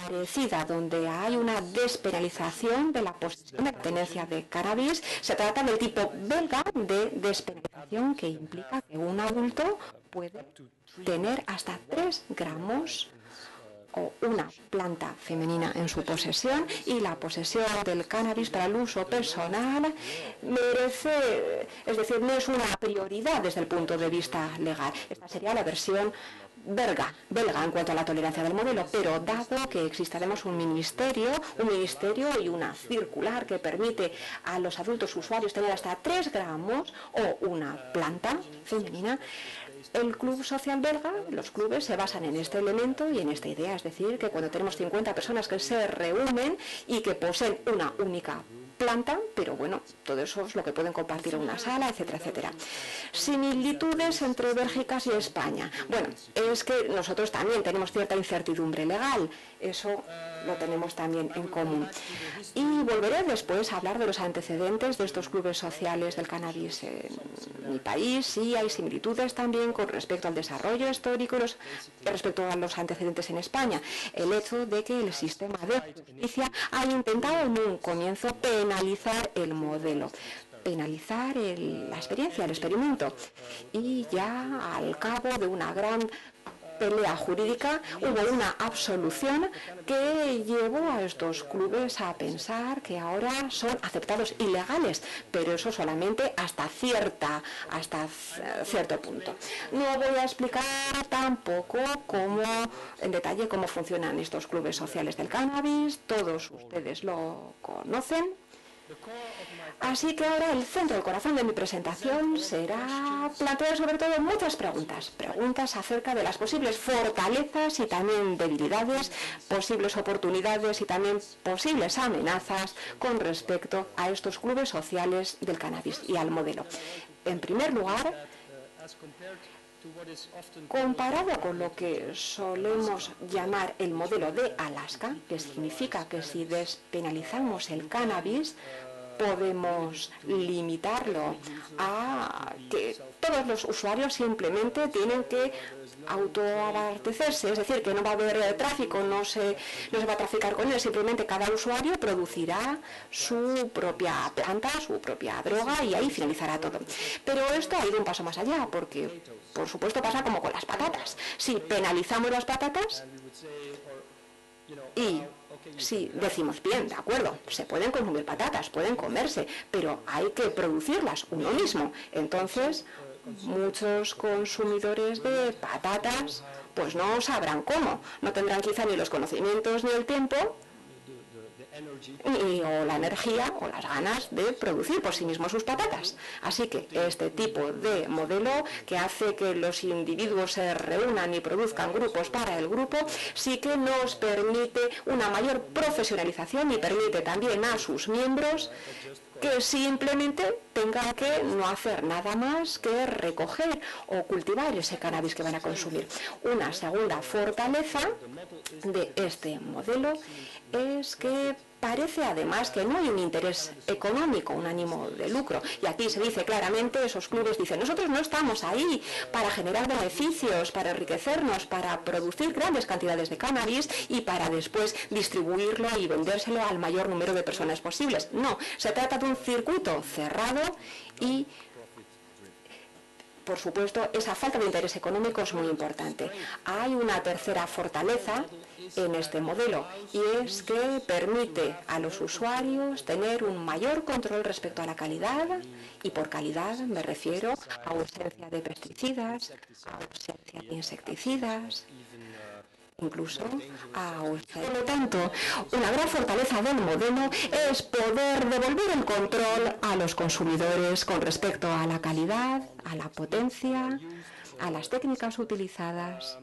parecida, donde hay una despenalización de la posesión de la tenencia de cannabis. Se trata del tipo belga de despenalización, que implica que un adulto puede tener hasta 3 gramos o una planta femenina en su posesión, y la posesión del cannabis para el uso personal merece, es decir, no es una prioridad desde el punto de vista legal. Esta sería la versión belga en cuanto a la tolerancia del modelo, pero dado que existe además un ministerio y una circular que permite a los adultos usuarios tener hasta 3 gramos o una planta femenina, el Club Social belga, los clubes se basan en este elemento y en esta idea, es decir, que cuando tenemos 50 personas que se reúnen y que poseen una única planta, pero bueno, todo eso es lo que pueden compartir en una sala, etcétera, etcétera. Similitudes entre Bélgica y España. Bueno, es que nosotros también tenemos cierta incertidumbre legal, eso lo tenemos también en común. Y volveré después a hablar de los antecedentes de estos clubes sociales del cannabis en mi país. Sí, hay similitudes también con respecto al desarrollo histórico y respecto a los antecedentes en España. El hecho de que el sistema de justicia ha intentado en un comienzo penalizar el modelo, penalizar la experiencia, el experimento, y ya al cabo de una gran pelea jurídica hubo una absolución que llevó a estos clubes a pensar que ahora son aceptados ilegales, pero eso solamente hasta cierto punto. No voy a explicar tampoco en detalle cómo funcionan estos clubes sociales del cannabis, todos ustedes lo conocen. Así que ahora el centro, el corazón de mi presentación será plantear sobre todo muchas preguntas acerca de las posibles fortalezas y también debilidades, posibles oportunidades y también posibles amenazas con respecto a estos clubes sociales del cannabis y al modelo. En primer lugar, comparado con lo que solemos llamar el modelo de Alaska, que significa que si despenalizamos el cannabis, podemos limitarlo a que todos los usuarios simplemente tienen que autoabastecerse, es decir, que no va a haber tráfico, no se va a traficar con él, simplemente cada usuario producirá su propia planta, su propia droga, y ahí finalizará todo. Pero esto ha ido un paso más allá, porque por supuesto pasa como con las patatas. Si penalizamos las patatas y si decimos, bien, de acuerdo, se pueden consumir patatas, pueden comerse, pero hay que producirlas uno mismo. Entonces, muchos consumidores de patatas pues no sabrán cómo, no tendrán quizá ni los conocimientos ni el tiempo o la energía o las ganas de producir por sí mismos sus patatas. Así que este tipo de modelo, que hace que los individuos se reúnan y produzcan grupos para el grupo, sí que nos permite una mayor profesionalización y permite también a sus miembros que simplemente tengan que no hacer nada más que recoger o cultivar ese cannabis que van a consumir. Una segunda fortaleza de este modelo es que parece además que no hay un interés económico, un ánimo de lucro. Y aquí se dice claramente, esos clubes dicen, nosotros no estamos ahí para generar beneficios, para enriquecernos, para producir grandes cantidades de cannabis y para después distribuirlo y vendérselo al mayor número de personas posibles. No, se trata de un circuito cerrado y, por supuesto, esa falta de interés económico es muy importante. Hay una tercera fortaleza en este modelo, y es que permite a los usuarios tener un mayor control respecto a la calidad, y por calidad me refiero a ausencia de pesticidas, a ausencia de insecticidas, incluso por lo tanto, una gran fortaleza del modelo es poder devolver el control a los consumidores con respecto a la calidad, a la potencia, a las técnicas utilizadas,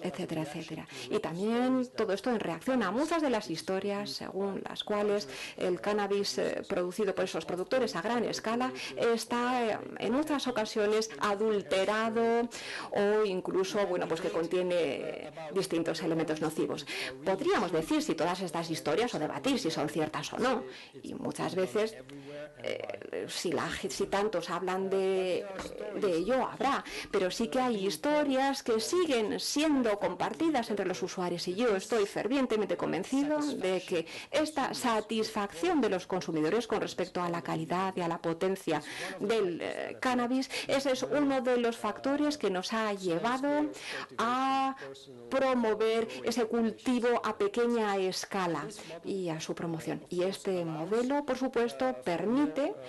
etcétera, etcétera. Y también todo esto en reacción a muchas de las historias según las cuales el cannabis producido por esos productores a gran escala está en muchas ocasiones adulterado o incluso, bueno, pues que contiene distintos elementos nocivos. Podríamos decir si todas estas historias, o debatir si son ciertas o no, y muchas veces si tantos hablan de ello, habrá, pero sí que hay historias que siguen siendo siendo compartidas entre los usuarios y yo estoy fervientemente convencido de que esta satisfacción de los consumidores con respecto a la calidad y a la potencia del cannabis, ese es uno de los factores que nos ha llevado a promover ese cultivo a pequeña escala y a su promoción. Y este modelo, por supuesto,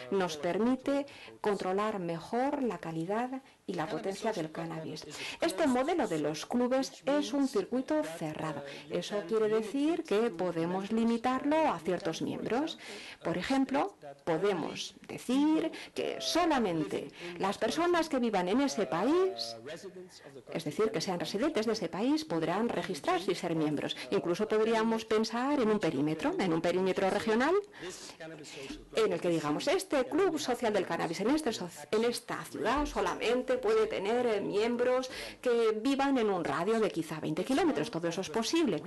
nos permite controlar mejor la calidad y la potencia del cannabis. Este modelo de los clubes es un circuito cerrado. Eso quiere decir que podemos limitarlo a ciertos miembros. Por ejemplo, podemos decir que solamente las personas que vivan en ese país, es decir, que sean residentes de ese país, podrán registrarse y ser miembros. Incluso podríamos pensar en un perímetro regional, en el que digamos, este club social del cannabis en esta ciudad solamente puede tener miembros que vivan en un radio de quizá 20 kilómetros. Todo eso es posible.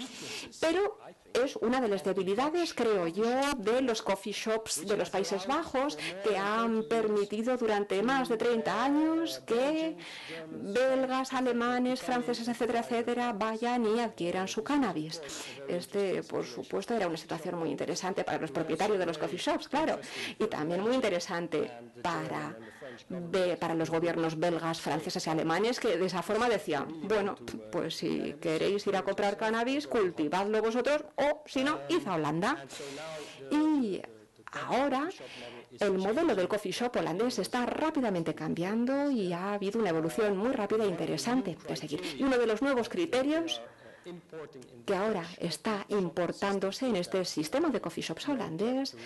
Pero es una de las debilidades, creo yo, de los coffee shops de los Países Bajos, que han permitido durante más de 30 años que belgas, alemanes, franceses, etcétera, etcétera, vayan y adquieran su cannabis. Por supuesto, era una situación muy interesante para los propietarios de los coffee shops, claro, y también muy interesante para los gobiernos belgas, franceses y alemanes, que de esa forma decían, bueno, pues si queréis ir a comprar cannabis, cultivadlo vosotros, o si no, id a Holanda. Y ahora el modelo del coffee shop holandés está rápidamente cambiando y ha habido una evolución muy rápida e interesante de seguir. Y uno de los nuevos criterios que ahora está importándose en este sistema de coffee shops holandés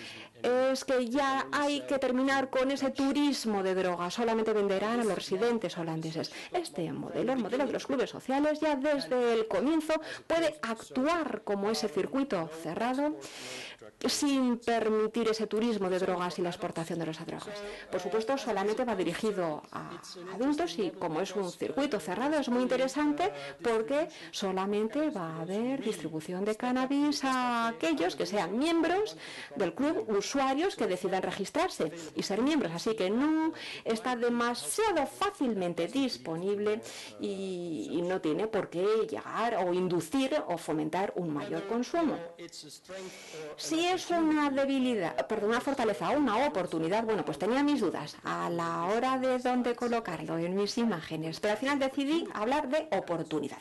es que ya hay que terminar con ese turismo de drogas, solamente venderán a los residentes holandeses. Este modelo, el modelo de los clubes sociales, ya desde el comienzo puede actuar como ese circuito cerrado sin permitir ese turismo de drogas y la exportación de las drogas. Por supuesto, solamente va dirigido a adultos y como es un circuito cerrado es muy interesante porque solamente va a haber distribución de cannabis a aquellos que sean miembros del club, usuarios que decidan registrarse y ser miembros. Así que no está demasiado fácilmente disponible y no tiene por qué llegar o inducir o fomentar un mayor consumo. Si es una debilidad, perdón, una fortaleza o una oportunidad, bueno, pues tenía mis dudas a la hora de dónde colocarlo en mis imágenes, pero al final decidí hablar de oportunidad.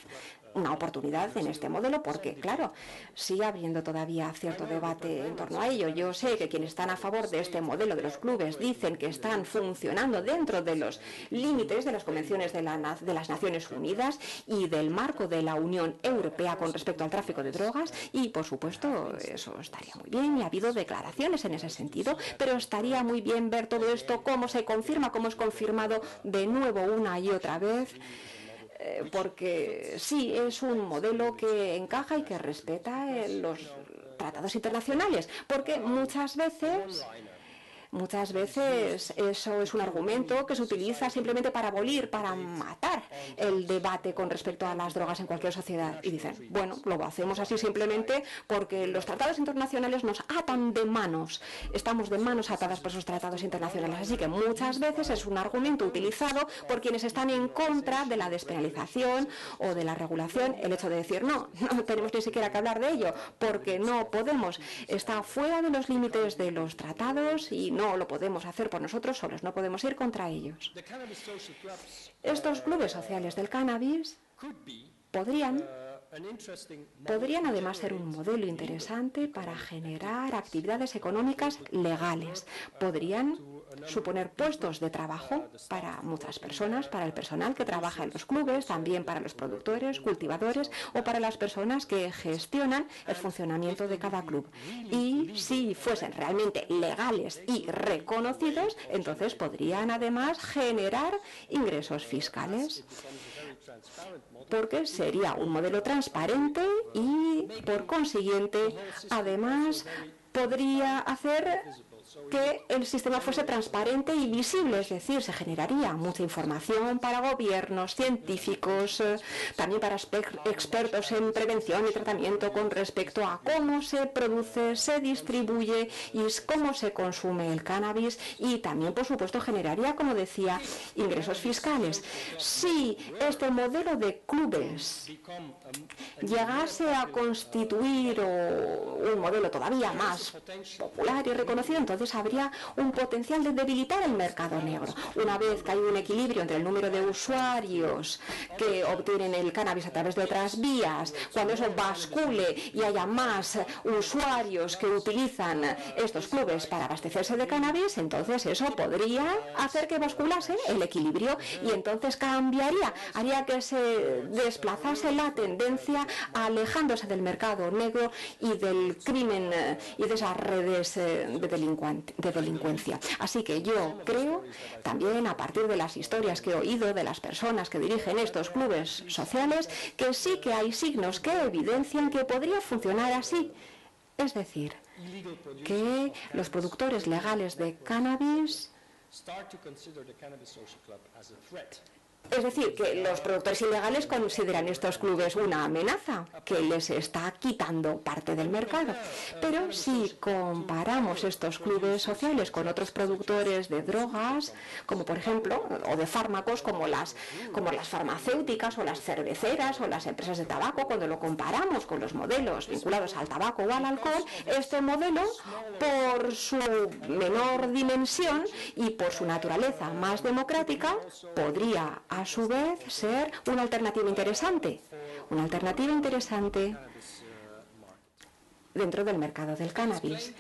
Una oportunidad en este modelo porque, claro, sigue habiendo todavía cierto debate en torno a ello. Yo sé que quienes están a favor de este modelo de los clubes dicen que están funcionando dentro de los límites de las convenciones de las Naciones Unidas y del marco de la Unión Europea con respecto al tráfico de drogas y, por supuesto, eso estaría muy bien y ha habido declaraciones en ese sentido, pero estaría muy bien ver todo esto, cómo se confirma, cómo es confirmado de nuevo una y otra vez, porque sí, es un modelo que encaja y que respeta los tratados internacionales, porque muchas veces eso es un argumento que se utiliza simplemente para abolir, para matar el debate con respecto a las drogas en cualquier sociedad. Y dicen, bueno, lo hacemos así simplemente porque los tratados internacionales nos atan de manos. Estamos de manos atadas por esos tratados internacionales. Así que muchas veces es un argumento utilizado por quienes están en contra de la despenalización o de la regulación. El hecho de decir, no tenemos ni siquiera que hablar de ello porque no podemos. Está fuera de los límites de los tratados y no lo podemos hacer por nosotros solos, no podemos ir contra ellos. Estos clubes sociales del cannabis podrían además ser un modelo interesante para generar actividades económicas legales. Podrían suponer puestos de trabajo para muchas personas, para el personal que trabaja en los clubes, también para los productores, cultivadores o para las personas que gestionan el funcionamiento de cada club. Y si fuesen realmente legales y reconocidos, entonces podrían además generar ingresos fiscales, porque sería un modelo transparente y, por consiguiente, además podría hacer que el sistema fuese transparente y visible, es decir, se generaría mucha información para gobiernos, científicos, también para expertos en prevención y tratamiento con respecto a cómo se produce, se distribuye y cómo se consume el cannabis, y también, por supuesto, generaría, como decía, ingresos fiscales. Si este modelo de clubes llegase a constituir un modelo todavía más popular y reconocido, entonces habría un potencial de debilitar el mercado negro. Una vez que hay un equilibrio entre el número de usuarios que obtienen el cannabis a través de otras vías, cuando eso bascule y haya más usuarios que utilizan estos clubes para abastecerse de cannabis, entonces eso podría hacer que basculase el equilibrio y entonces cambiaría, haría que se desplazase la tendencia alejándose del mercado negro y del crimen y de esas redes de delincuencia. Así que yo creo, también a partir de las historias que he oído de las personas que dirigen estos clubes sociales, que sí que hay signos que evidencian que podría funcionar así. Es decir, que los productores legales de cannabis, es decir, que los productores ilegales consideran estos clubes una amenaza que les está quitando parte del mercado. Pero si comparamos estos clubes sociales con otros productores de drogas, como por ejemplo, o de fármacos, como las farmacéuticas o las cerveceras o las empresas de tabaco, cuando lo comparamos con los modelos vinculados al tabaco o al alcohol, este modelo, por su menor dimensión y por su naturaleza más democrática, podría a su vez ser una alternativa interesante dentro del mercado del cannabis.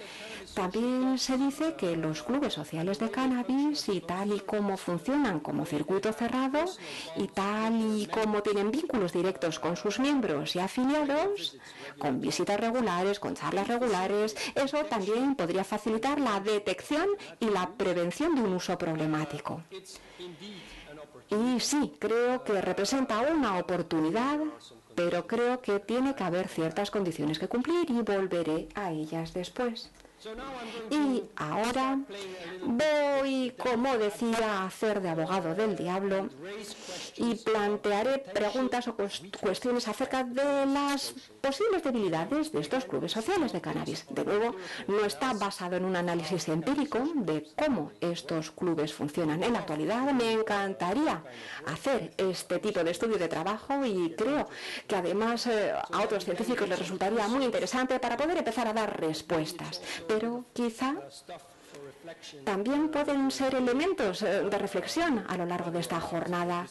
También se dice que los clubes sociales de cannabis, y tal y como funcionan como circuito cerrado, y tal y como tienen vínculos directos con sus miembros y afiliados, con visitas regulares, con charlas regulares, eso también podría facilitar la detección y la prevención de un uso problemático. Y sí, creo que representa una oportunidad, pero creo que tiene que haber ciertas condiciones que cumplir y volveré a ellas después. Y ahora voy, como decía, a hacer de abogado del diablo y plantearé preguntas o cuestiones acerca de las posibles debilidades de estos clubes sociales de cannabis. De nuevo, no está basado en un análisis empírico de cómo estos clubes funcionan en la actualidad. Me encantaría hacer este tipo de estudio de trabajo y creo que además a otros científicos les resultaría muy interesante para poder empezar a dar respuestas. Pero quizá también pueden ser elementos de reflexión a lo largo de esta jornada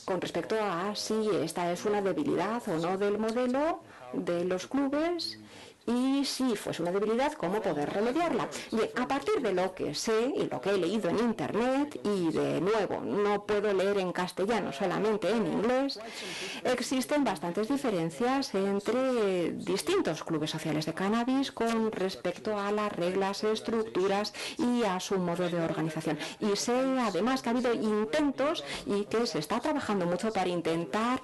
con respecto a si esta es una debilidad o no del modelo de los clubes, y si fuese una debilidad, cómo poder remediarla. Bien, a partir de lo que sé y lo que he leído en Internet, y de nuevo, no puedo leer en castellano, solamente en inglés, existen bastantes diferencias entre distintos clubes sociales de cannabis con respecto a las reglas, estructuras y a su modo de organización. Y sé además que ha habido intentos y que se está trabajando mucho para intentar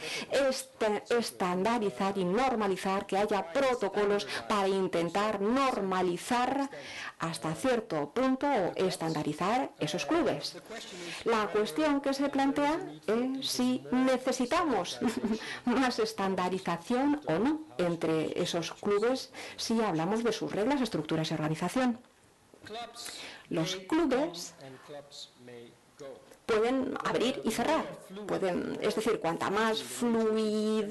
estandarizar y normalizar, que haya protocolos para intentar normalizar hasta cierto punto o estandarizar esos clubes. La cuestión que se plantea es si necesitamos más estandarización o no entre esos clubes si hablamos de sus reglas, estructuras y organización. Los clubes pueden abrir y cerrar, es decir, cuanta más fluida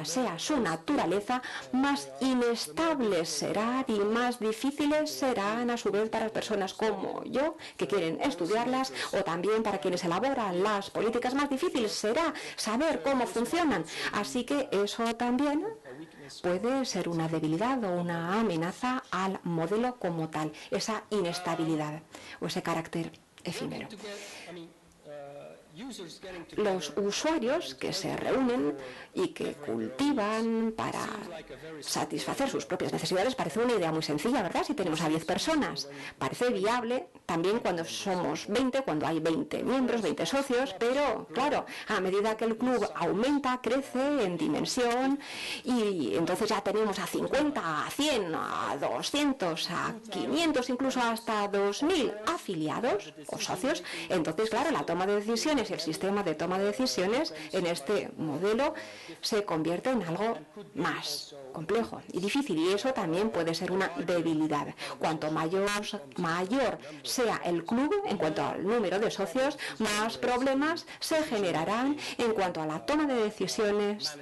sea su naturaleza, más inestables serán y más difíciles serán a su vez para personas como yo que quieren estudiarlas, o también para quienes elaboran las políticas. Más difícil será saber cómo funcionan. Así que eso también puede ser una debilidad o una amenaza al modelo como tal, esa inestabilidad o ese carácter efímero. los usuarios que se reúnen y que cultivan para satisfacer sus propias necesidades parece una idea muy sencilla, ¿verdad? Si tenemos a 10 personas, parece viable también cuando somos 20, cuando hay 20 miembros, 20 socios, pero claro, a medida que el club aumenta, crece en dimensión y entonces ya tenemos a 50, a 100, a 200, a 500, incluso hasta 2000 afiliados o socios, entonces claro, la toma de decisiones y el sistema de toma de decisiones en este modelo se convierte en algo más complejo y difícil, y eso también puede ser una debilidad. Cuanto mayor sea el club en cuanto al número de socios, más problemas se generarán en cuanto a la toma de decisiones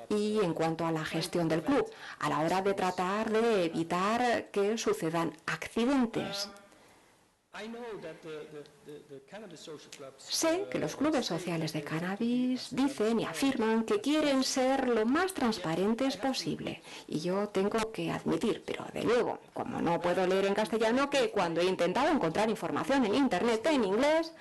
y en cuanto a la gestión del club, a la hora de tratar de evitar que sucedan accidentes. Sé que los clubes sociales de cannabis dicen y afirman que quieren ser lo más transparentes posible. Y yo tengo que admitir, pero de nuevo, como no puedo leer en castellano, que cuando he intentado encontrar información en Internet en inglés,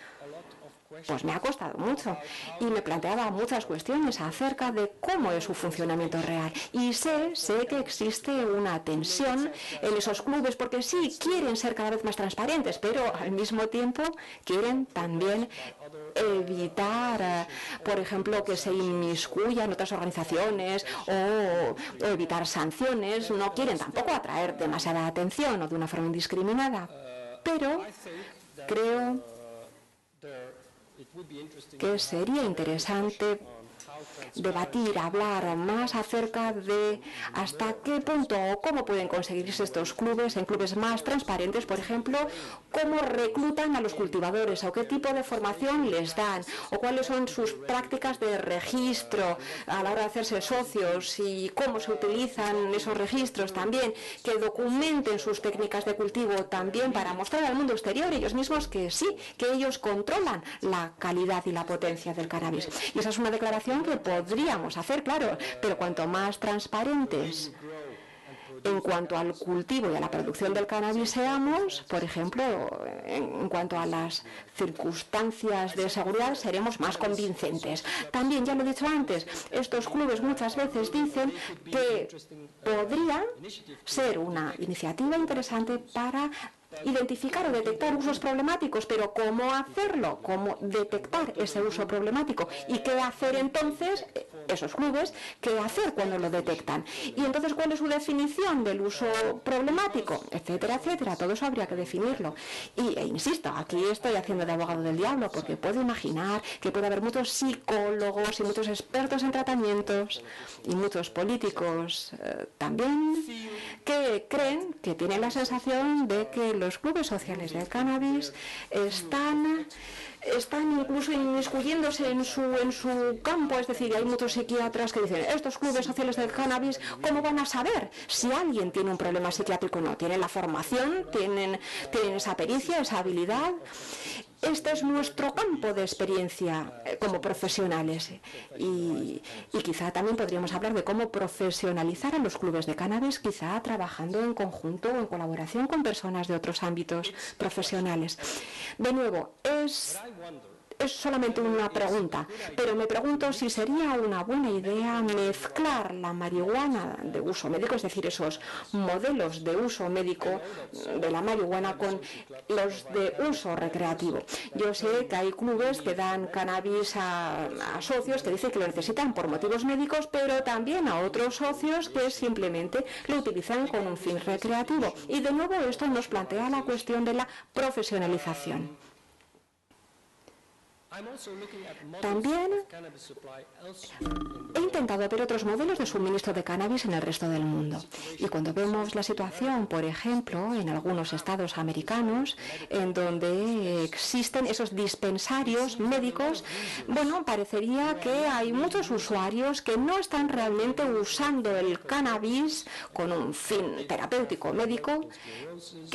pues me ha costado mucho y me planteaba muchas cuestiones acerca de cómo es su funcionamiento real. Y sé que existe una tensión en esos clubes porque sí, quieren ser cada vez más transparentes, pero al mismo tiempo quieren también evitar, por ejemplo, que se inmiscuyan otras organizaciones o evitar sanciones. No quieren tampoco atraer demasiada atención o de una forma indiscriminada. Pero creo que sería interesante debatir, hablar más acerca de hasta qué punto o cómo pueden conseguirse estos clubes en clubes más transparentes, por ejemplo, cómo reclutan a los cultivadores o qué tipo de formación les dan o cuáles son sus prácticas de registro a la hora de hacerse socios y cómo se utilizan esos registros también, que documenten sus técnicas de cultivo también para mostrar al mundo exterior ellos mismos que sí, que ellos controlan la calidad y la potencia del cannabis. Y esa es una declaración que podríamos hacer, claro, pero cuanto más transparentes en cuanto al cultivo y a la producción del cannabis seamos, por ejemplo, en cuanto a las circunstancias de seguridad, seremos más convincentes. También, ya lo he dicho antes, estos clubes muchas veces dicen que podría ser una iniciativa interesante para identificar o detectar usos problemáticos, pero ¿cómo hacerlo? ¿Cómo detectar ese uso problemático? ¿Y qué hacer entonces esos clubes? ¿Qué hacer cuando lo detectan? Y entonces, ¿cuál es su definición del uso problemático? Etcétera, etcétera. Todo eso habría que definirlo. E insisto, aquí estoy haciendo de abogado del diablo, porque puedo imaginar que puede haber muchos psicólogos y muchos expertos en tratamientos y muchos políticos también que creen, que tienen la sensación de que los clubes sociales del cannabis están incluso inmiscuyéndose en su campo, es decir, hay muchos psiquiatras que dicen, estos clubes sociales del cannabis, ¿cómo van a saber si alguien tiene un problema psiquiátrico o no? ¿Tienen la formación? ¿Tienen esa pericia, esa habilidad? Este es nuestro campo de experiencia como profesionales y quizá también podríamos hablar de cómo profesionalizar a los clubes de cannabis, quizá trabajando en conjunto o en colaboración con personas de otros ámbitos profesionales. De nuevo, es solamente una pregunta, pero me pregunto si sería una buena idea mezclar la marihuana de uso médico, es decir, esos modelos de uso médico de la marihuana con los de uso recreativo. Yo sé que hay clubes que dan cannabis a socios que dicen que lo necesitan por motivos médicos, pero también a otros socios que simplemente lo utilizan con un fin recreativo. Y de nuevo esto nos plantea la cuestión de la profesionalización. También he intentado ver otros modelos de suministro de cannabis en el resto del mundo. Y cuando vemos la situación, por ejemplo, en algunos estados americanos, en donde existen esos dispensarios médicos, bueno, parecería que hay muchos usuarios que no están realmente usando el cannabis con un fin terapéutico médico,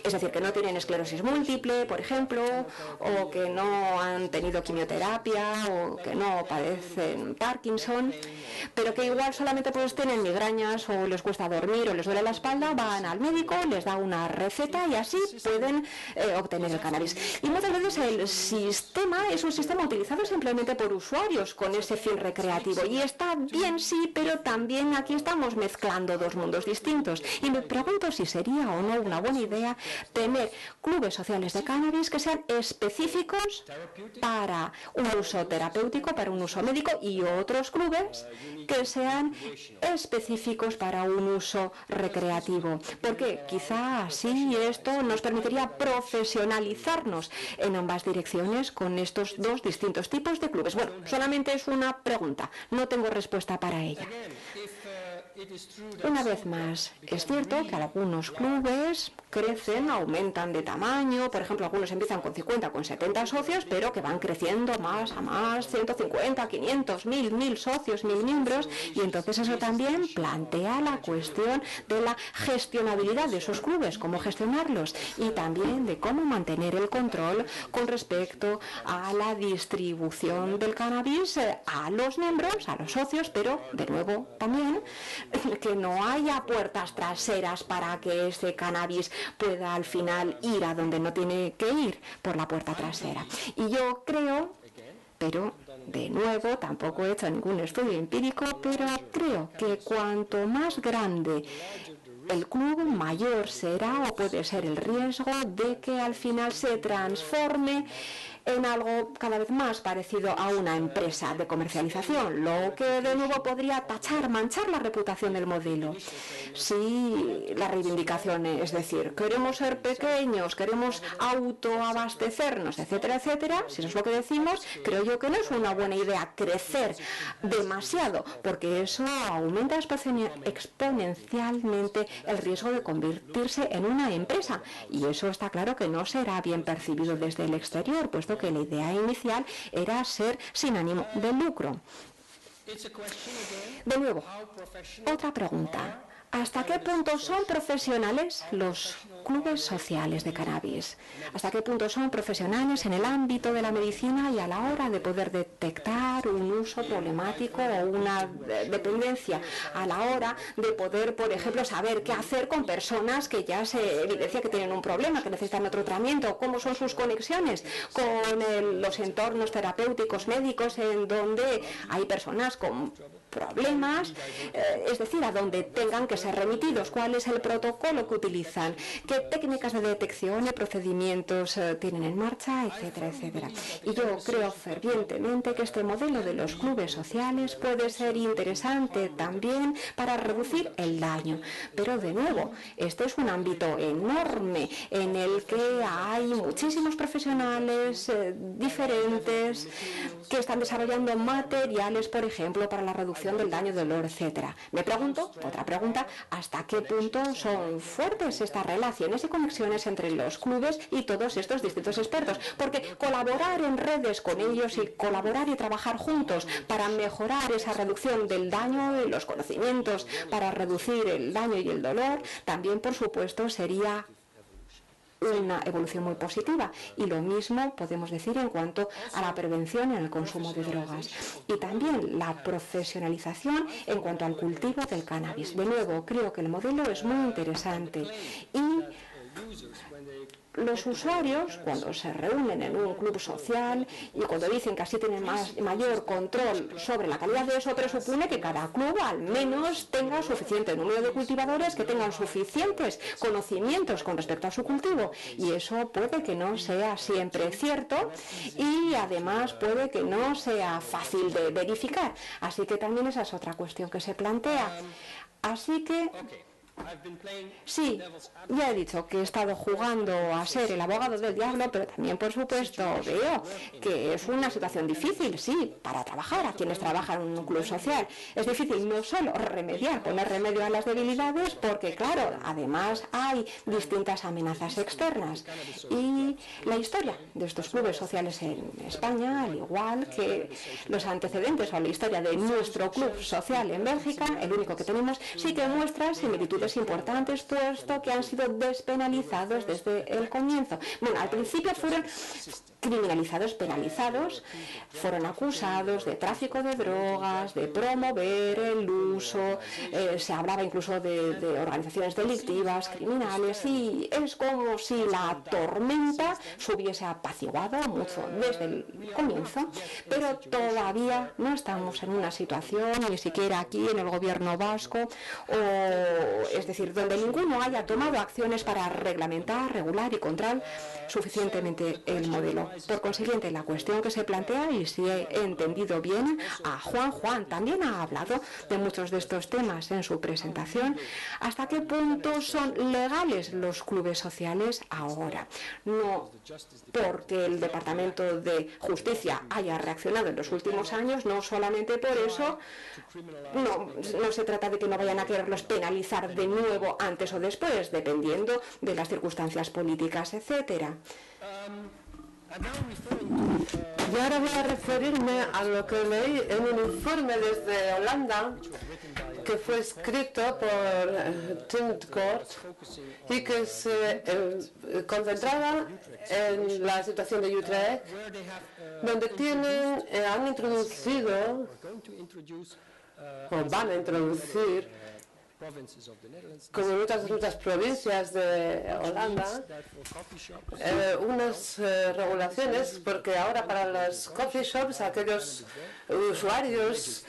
es decir, que no tienen esclerosis múltiple, por ejemplo, o que no han tenido quimioterapia o que no padecen Parkinson, pero que igual solamente pues tienen migrañas o les cuesta dormir o les duele la espalda, van al médico, les da una receta y así pueden obtener el cannabis. Y muchas veces el sistema es un sistema utilizado simplemente por usuarios con ese fin recreativo. Y está bien, sí, pero también aquí estamos mezclando dos mundos distintos. Y me pregunto si sería o no una buena idea tener clubes sociales de cannabis que sean específicos para un uso terapéutico, para un uso médico, y otros clubes que sean específicos para un uso recreativo. Porque quizá así esto nos permitiría profesionalizarnos en ambas direcciones con estos dos distintos tipos de clubes. Bueno, solamente es una pregunta, no tengo respuesta para ella. Una vez más, es cierto que algunos clubes crecen, aumentan de tamaño, por ejemplo, algunos empiezan con 50, con 70 socios, pero que van creciendo más a más, 150, 500, 1000 socios, 1000 miembros, y entonces eso también plantea la cuestión de la gestionabilidad de esos clubes, cómo gestionarlos, y también de cómo mantener el control con respecto a la distribución del cannabis a los miembros, a los socios, pero, de nuevo, también que no haya puertas traseras para que ese cannabis pueda al final ir a donde no tiene que ir, por la puerta trasera. Y yo creo, pero de nuevo tampoco he hecho ningún estudio empírico, pero creo que cuanto más grande el club, mayor será o puede ser el riesgo de que al final se transforme en algo cada vez más parecido a una empresa de comercialización, lo que de nuevo podría manchar la reputación del modelo. Si la reivindicación es decir, queremos ser pequeños, queremos autoabastecernos, etcétera, etcétera, si eso es lo que decimos, creo yo que no es una buena idea crecer demasiado, porque eso aumenta exponencialmente el riesgo de convertirse en una empresa, y eso está claro que no será bien percibido desde el exterior, puesto que la idea inicial era ser sin ánimo de lucro. De nuevo, otra pregunta. ¿Hasta qué punto son profesionales los clubes sociales de cannabis? ¿Hasta qué punto son profesionales en el ámbito de la medicina y a la hora de poder detectar un uso problemático o una dependencia? A la hora de poder, por ejemplo, saber qué hacer con personas que ya se evidencia que tienen un problema, que necesitan otro tratamiento, cómo son sus conexiones con los entornos terapéuticos médicos en donde hay personas con problemas, es decir, a donde tengan que ser remitidos, cuál es el protocolo que utilizan, qué técnicas de detección y procedimientos tienen en marcha, etcétera, etcétera. Y yo creo fervientemente que este modelo de los clubes sociales puede ser interesante también para reducir el daño. Pero de nuevo, este es un ámbito enorme en el que hay muchísimos profesionales diferentes que están desarrollando materiales, por ejemplo, para la reducción del daño, dolor, etcétera. Me pregunto, otra pregunta, ¿hasta qué punto son fuertes estas relaciones y conexiones entre los clubes y todos estos distintos expertos? Porque colaborar en redes con ellos y colaborar y trabajar juntos para mejorar esa reducción del daño y los conocimientos para reducir el daño y el dolor, también, por supuesto, sería una evolución muy positiva, y lo mismo podemos decir en cuanto a la prevención en el consumo de drogas y también la profesionalización en cuanto al cultivo del cannabis. De nuevo, creo que el modelo es muy interesante y los usuarios, cuando se reúnen en un club social y cuando dicen que así tienen mayor control sobre la calidad de eso, presupone que cada club al menos tenga suficiente número de cultivadores, que tengan suficientes conocimientos con respecto a su cultivo. Y eso puede que no sea siempre cierto y además puede que no sea fácil de verificar. Así que también esa es otra cuestión que se plantea. Así que sí, ya he dicho que he estado jugando a ser el abogado del diablo, pero también, por supuesto, veo que es una situación difícil, sí, para trabajar, a quienes trabajan en un club social. Es difícil no solo poner remedio a las debilidades, porque, claro, además hay distintas amenazas externas. Y la historia de estos clubes sociales en España, al igual que los antecedentes o la historia de nuestro club social en Bélgica, el único que tenemos, sí que muestra similitudes sectores importantes, puesto que han sido despenalizados desde el comienzo. Bueno, al principio fueron criminalizados, penalizados, fueron acusados de tráfico de drogas, de promover el uso, se hablaba incluso de organizaciones delictivas, criminales, y es como si la tormenta se hubiese apaciguado mucho desde el comienzo, pero todavía no estamos en una situación, ni siquiera aquí en el gobierno vasco, es decir, donde ninguno haya tomado acciones para reglamentar, regular y controlar suficientemente el modelo. Por consiguiente, la cuestión que se plantea, y si he entendido bien a Juan también ha hablado de muchos de estos temas en su presentación, ¿hasta qué punto son legales los clubes sociales ahora? No porque el Departamento de Justicia haya reaccionado en los últimos años, no solamente por eso, no se trata de que no vayan a quererlos penalizar de nuevo antes o después, dependiendo de las circunstancias políticas, etcétera. Y ahora voy a referirme a lo que leí en un informe desde Holanda que fue escrito por Tintcourt y que se concentraba en la situación de Utrecht, donde han introducido o van a introducir, como en otras provincias de Holanda, unas regulaciones, porque ahora para los coffee shops, aquellos usuarios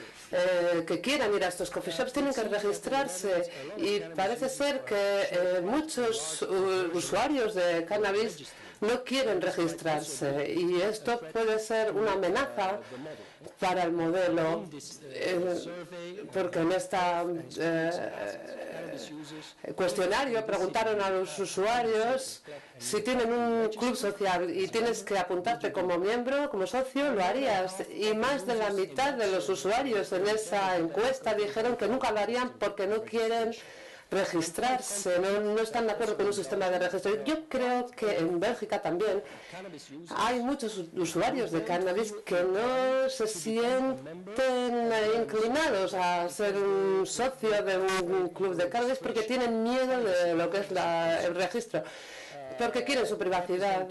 que quieran ir a estos coffee shops tienen que registrarse, y parece ser que muchos usuarios de cannabis no quieren registrarse, y esto puede ser una amenaza para el modelo, porque en este cuestionario preguntaron a los usuarios si tienen un club social y tienes que apuntarte como miembro, como socio, lo harías, y más de la mitad de los usuarios en esa encuesta dijeron que nunca lo harían porque no quieren registrarse, no están de acuerdo con un sistema de registro. Yo creo que en Bélgica también hay muchos usuarios de cannabis que no se sienten inclinados a ser un socio de un club de cannabis porque tienen miedo de lo que es el registro, porque quieren su privacidad.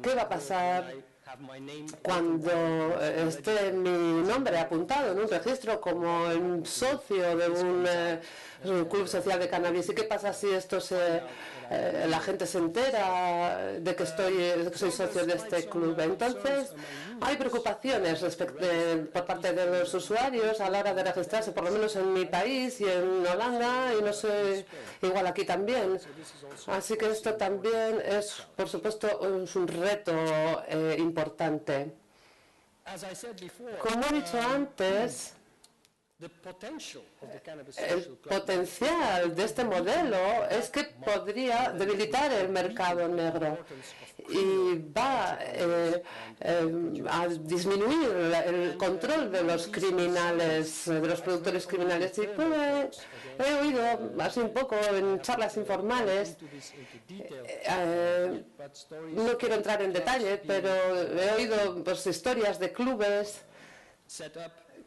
¿Qué va a pasar cuando esté mi nombre apuntado en un registro como un socio de un club social de cannabis? ¿Y qué pasa si la gente se entera de que soy socio de este club? Entonces, hay preocupaciones por parte de los usuarios a la hora de registrarse, por lo menos en mi país y en Holanda, y no sé, igual aquí también. Así que esto también es, por supuesto, un reto importante. Como he dicho antes, el potencial de este modelo es que podría debilitar el mercado negro y va a disminuir el control de los criminales, de los productores criminales. Y he oído así un poco en charlas informales, no quiero entrar en detalle, pero he oído historias de clubes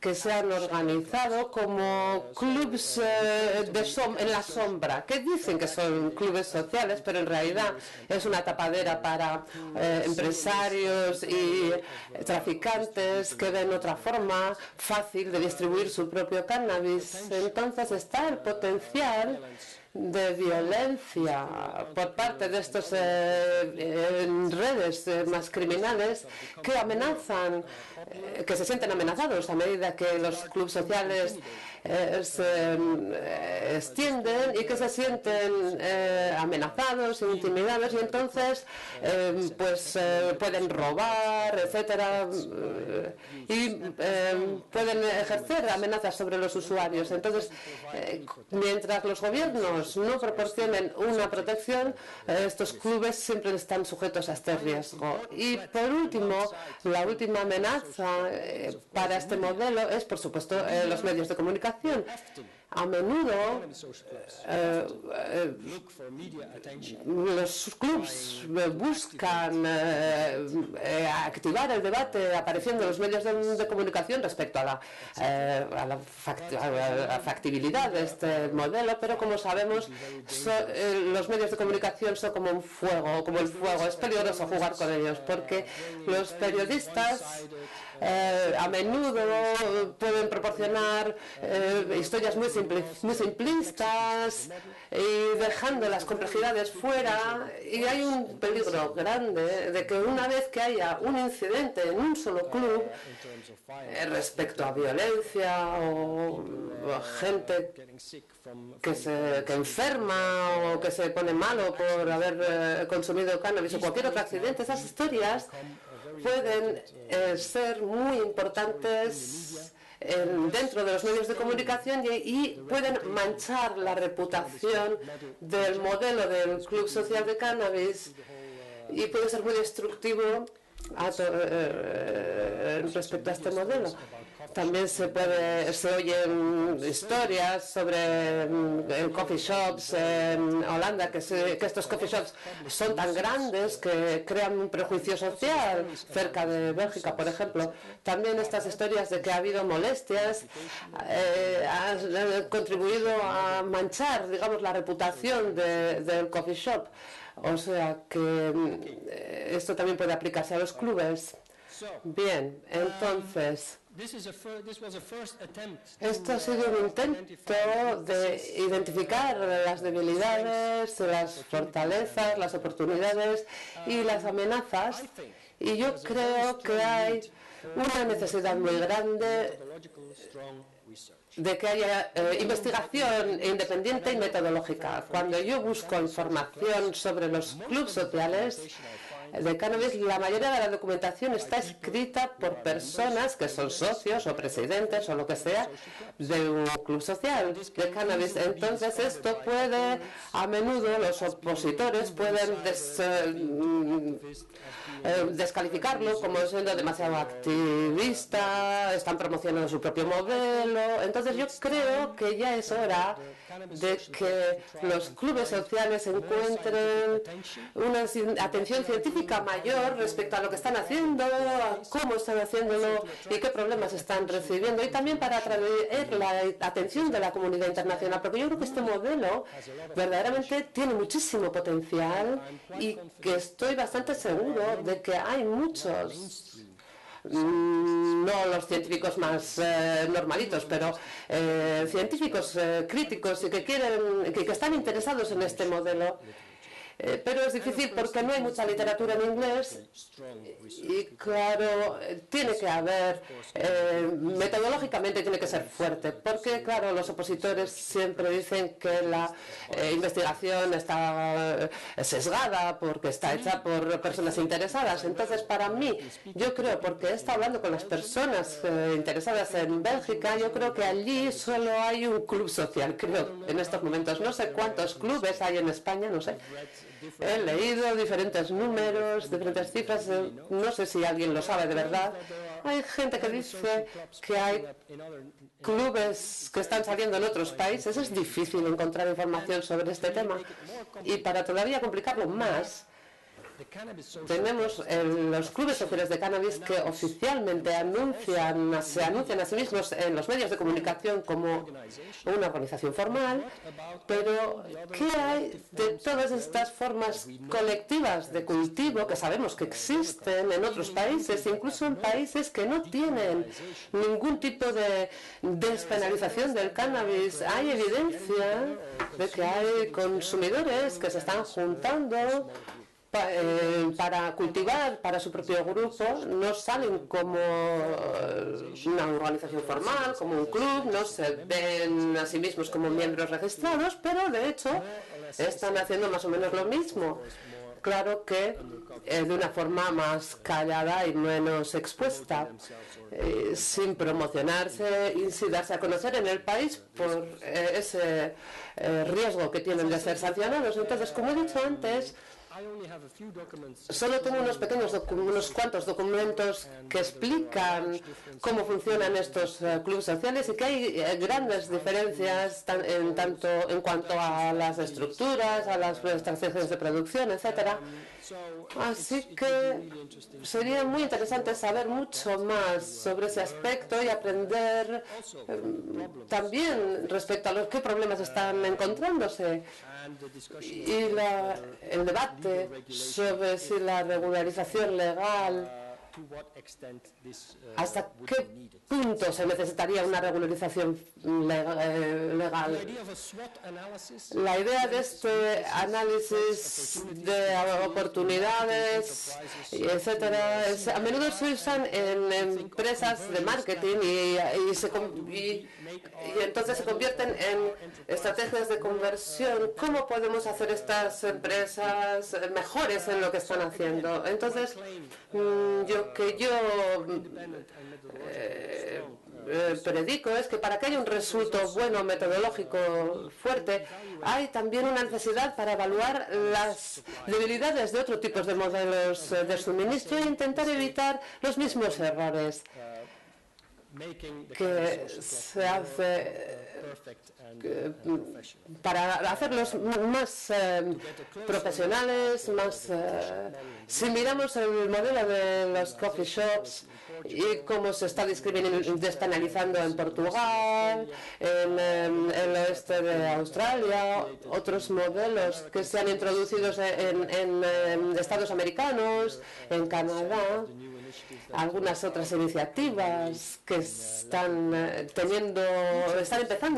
que se han organizado como clubs en la sombra, que dicen que son clubes sociales, pero en realidad es una tapadera para empresarios y traficantes que ven otra forma fácil de distribuir su propio cannabis. Entonces está el potencial de violencia por parte de estas redes más criminales que amenazan, que se sienten amenazados a medida que los clubes sociales se extienden y que se sienten amenazados, intimidados, y entonces pueden robar, etcétera, y pueden ejercer amenazas sobre los usuarios. Entonces, mientras los gobiernos no proporcionen una protección, estos clubes siempre están sujetos a este riesgo. Y por último, la última amenaza para este modelo es, por supuesto, los medios de comunicación. comunicación. A menudo los clubs buscan activar el debate apareciendo en los medios de comunicación respecto a la factibilidad de este modelo, pero como sabemos, los medios de comunicación son como un fuego, como el fuego. Es peligroso jugar con ellos porque los periodistas a menudo pueden proporcionar historias muy simplistas y dejando las complejidades fuera, y hay un peligro grande de que una vez que haya un incidente en un solo club respecto a violencia o gente que enferma o que se pone malo por haber consumido cannabis o cualquier otro accidente, esas historias pueden ser muy importantes dentro de los medios de comunicación y pueden manchar la reputación del modelo del club social de cannabis y puede ser muy destructivo respecto a este modelo. También se oyen historias sobre coffee shops en Holanda, que estos coffee shops son tan grandes que crean un prejuicio social cerca de Bélgica, por ejemplo. También estas historias de que ha habido molestias han contribuido a manchar, digamos, la reputación del coffee shop. O sea que esto también puede aplicarse a los clubes. Bien, entonces, esto ha sido un intento de identificar las debilidades, las fortalezas, las oportunidades y las amenazas, y yo creo que hay una necesidad muy grande de que haya investigación independiente y metodológica. Cuando yo busco información sobre los clubes sociales de cannabis, la mayoría de la documentación está escrita por personas que son socios o presidentes o lo que sea de un club social de cannabis. Entonces esto puede, a menudo los opositores pueden descalificarlo como siendo demasiado activista, están promocionando su propio modelo. Entonces yo creo que ya es hora de que los clubes sociales encuentren una atención científica mayor respecto a lo que están haciendo, a cómo están haciéndolo y qué problemas están recibiendo, y también para atraer la atención de la comunidad internacional, porque yo creo que este modelo verdaderamente tiene muchísimo potencial y que estoy bastante seguro de que hay muchos, no los científicos más normalitos, pero científicos críticos y que están interesados en este modelo. Pero es difícil porque no hay mucha literatura en inglés y, claro, tiene que haber, metodológicamente tiene que ser fuerte, porque, claro, los opositores siempre dicen que la investigación está sesgada porque está hecha por personas interesadas. Entonces, para mí, yo creo, porque he estado hablando con las personas interesadas en Bélgica, yo creo que allí solo hay un club social, creo, en estos momentos. No sé cuántos clubes hay en España, no sé. He leído diferentes números, diferentes cifras, no sé si alguien lo sabe de verdad. Hay gente que dice que hay clubes que están saliendo en otros países. Es difícil encontrar información sobre este tema. Y para todavía complicarlo más, tenemos los clubes sociales de cannabis que oficialmente se anuncian a sí mismos en los medios de comunicación como una organización formal, pero ¿qué hay de todas estas formas colectivas de cultivo que sabemos que existen en otros países, incluso en países que no tienen ningún tipo de despenalización del cannabis? Hay evidencia de que hay consumidores que se están juntando para cultivar para su propio grupo, no salen como una organización formal, como un club, no se ven a sí mismos como miembros registrados, pero de hecho están haciendo más o menos lo mismo. Claro que de una forma más callada y menos expuesta, sin promocionarse y sin darse a conocer en el país por ese riesgo que tienen de ser sancionados. Entonces, como he dicho antes, Solo tengo unos cuantos documentos que explican cómo funcionan estos clubes sociales y que hay grandes diferencias tanto en cuanto a las estructuras, a las estrategias de producción, etcétera. Así que sería muy interesante saber mucho más sobre ese aspecto y aprender también respecto a qué problemas están encontrándose y el debate sobre si la regularización legal, hasta qué punto se necesitaría una regularización legal. La idea de este análisis de oportunidades, etcétera, a menudo se usan en empresas de marketing y entonces se convierten en estrategias de conversión. ¿Cómo podemos hacer estas empresas mejores en lo que están haciendo? Entonces, yo predico es que para que haya un resultado bueno metodológico fuerte, hay también una necesidad para evaluar las debilidades de otros tipos de modelos de suministro e intentar evitar los mismos errores que se hace para hacerlos más profesionales, si miramos el modelo de los coffee shops y cómo se está despenalizando en Portugal, en el oeste de Australia, otros modelos que se han introducido en Estados americanos, en Canadá, algunas otras iniciativas que están empezando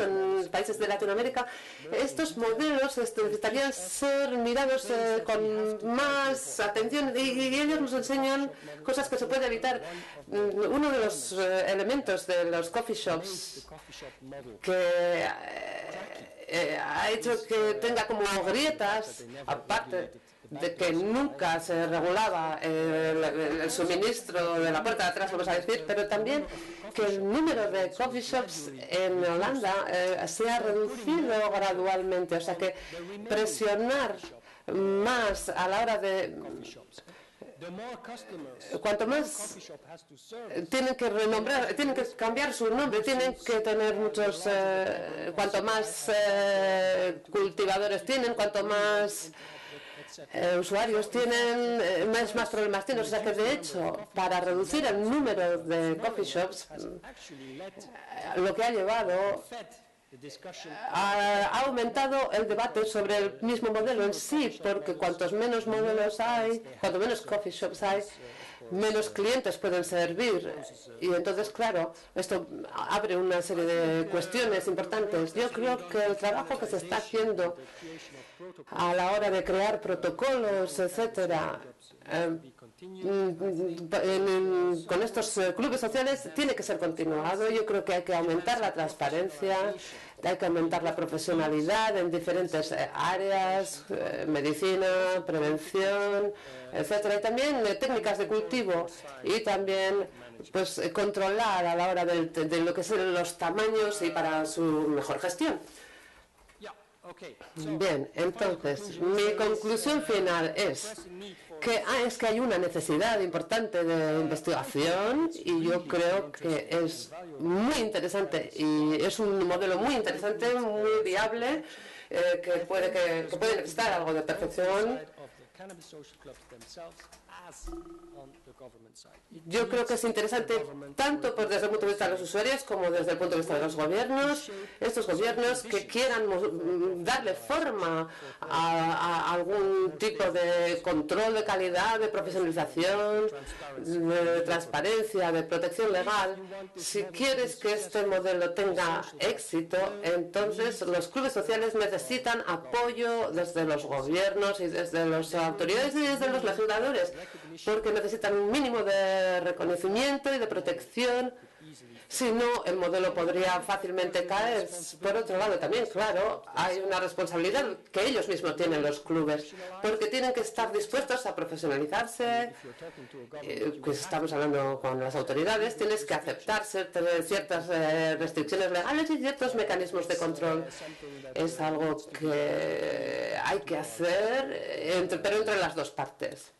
en países de Latinoamérica. Estos modelos necesitarían ser mirados con más atención y ellos nos enseñan cosas que se puede evitar. Uno de los elementos de los coffee shops que ha hecho que tenga como grietas, aparte de que nunca se regulaba el suministro de la puerta de atrás, vamos a decir, pero también que el número de coffee shops en Holanda se ha reducido gradualmente, o sea que presionar más a la hora de cuanto más tienen que renombrar, tienen que cambiar su nombre, tienen que tener muchos, cuanto más cultivadores tienen, cuanto más usuarios tienen, más problemas tienen. O sea que de hecho, para reducir el número de coffee shops, lo que ha llevado ha aumentado el debate sobre el mismo modelo en sí, porque cuantos menos modelos hay, cuanto menos coffee shops hay, menos clientes pueden servir. Y entonces, claro, esto abre una serie de cuestiones importantes. Yo creo que el trabajo que se está haciendo a la hora de crear protocolos, etcétera, con estos clubes sociales tiene que ser continuado. Yo creo que hay que aumentar la transparencia, hay que aumentar la profesionalidad en diferentes áreas, medicina, prevención, etcétera, y también técnicas de cultivo y también pues controlar a la hora de lo que son los tamaños y para su mejor gestión. Bien, entonces, mi conclusión final es que hay una necesidad importante de investigación y yo creo que es muy interesante y es un modelo muy interesante, muy viable, que puede necesitar algo de perfección. Yo creo que es interesante tanto desde el punto de vista de los usuarios como desde el punto de vista de los gobiernos, estos gobiernos que quieran darle forma a algún tipo de control de calidad, de profesionalización, de transparencia, de protección legal. Si quieres que este modelo tenga éxito, entonces los clubes sociales necesitan apoyo desde los gobiernos y desde las autoridades y desde los legisladores, porque necesitan un mínimo de reconocimiento y de protección Si no, el modelo podría fácilmente caer. Por otro lado, también, claro, hay una responsabilidad que ellos mismos tienen los clubes, porque tienen que estar dispuestos a profesionalizarse. Pues estamos hablando con las autoridades, tienes que aceptar ciertas restricciones legales y ciertos mecanismos de control. Es algo que hay que hacer, pero entre las dos partes.